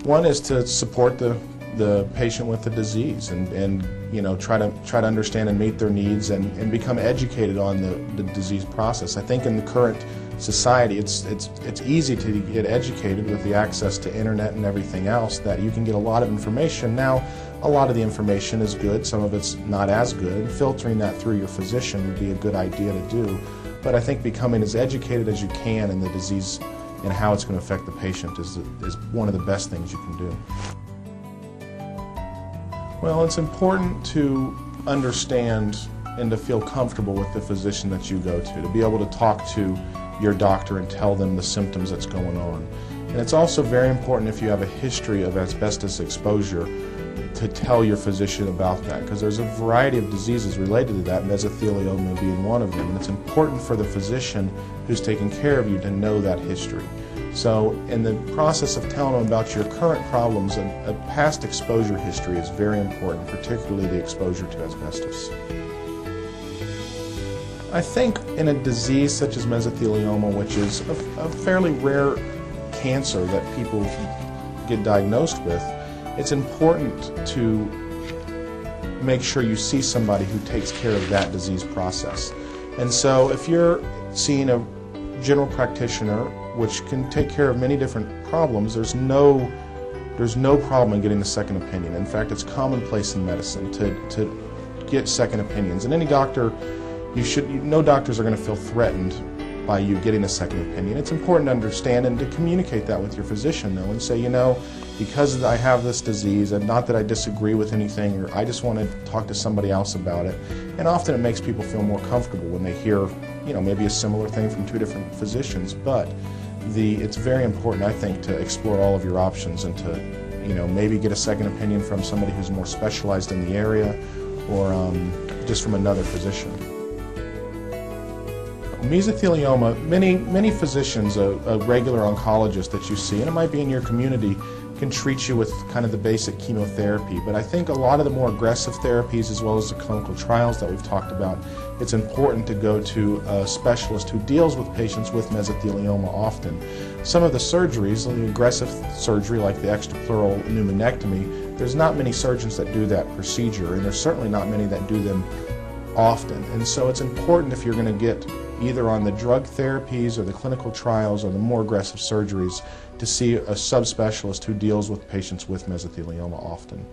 One is to support the patient with the disease and you know, try to understand and meet their needs and become educated on the disease process. I think in the current society it's easy to get educated with the access to internet and everything else, that you can get a lot of information. Now, a lot of the information is good, some of it's not as good. Filtering that through your physician would be a good idea to do, but I think becoming as educated as you can in the disease and how it's going to affect the patient is one of the best things you can do. Well, it's important to understand and to feel comfortable with the physician that you go to be able to talk to your doctor and tell them the symptoms that's going on. And it's also very important, if you have a history of asbestos exposure, to tell your physician about that, because there's a variety of diseases related to that, mesothelioma being one of them, and it's important for the physician who's taking care of you to know that history. So in the process of telling them about your current problems, a past exposure history is very important, particularly the exposure to asbestos. I think in a disease such as mesothelioma, which is a fairly rare cancer that people get diagnosed with, it's important to make sure you see somebody who takes care of that disease process. And so if you're seeing a general practitioner, which can take care of many different problems, there's no problem in getting a second opinion. In fact, it's commonplace in medicine to get second opinions. And any doctor, no doctors are going to feel threatened by you getting a second opinion. It's important to understand and to communicate that with your physician, though, and say, you know, because I have this disease, and not that I disagree with anything, or I just want to talk to somebody else about it. And often it makes people feel more comfortable when they hear, you know, maybe a similar thing from two different physicians. But it's very important, I think, to explore all of your options and to, you know, maybe get a second opinion from somebody who's more specialized in the area, or just from another physician. Mesothelioma, many physicians, a regular oncologist that you see, and it might be in your community, can treat you with kind of the basic chemotherapy. But I think a lot of the more aggressive therapies, as well as the clinical trials that we've talked about, it's important to go to a specialist who deals with patients with mesothelioma often. Some of the surgeries, the aggressive surgery like the extrapleural pneumonectomy, there's not many surgeons that do that procedure, and there's certainly not many that do them often. And so it's important, if you're going to get either on the drug therapies or the clinical trials or the more aggressive surgeries, to see a subspecialist who deals with patients with mesothelioma often.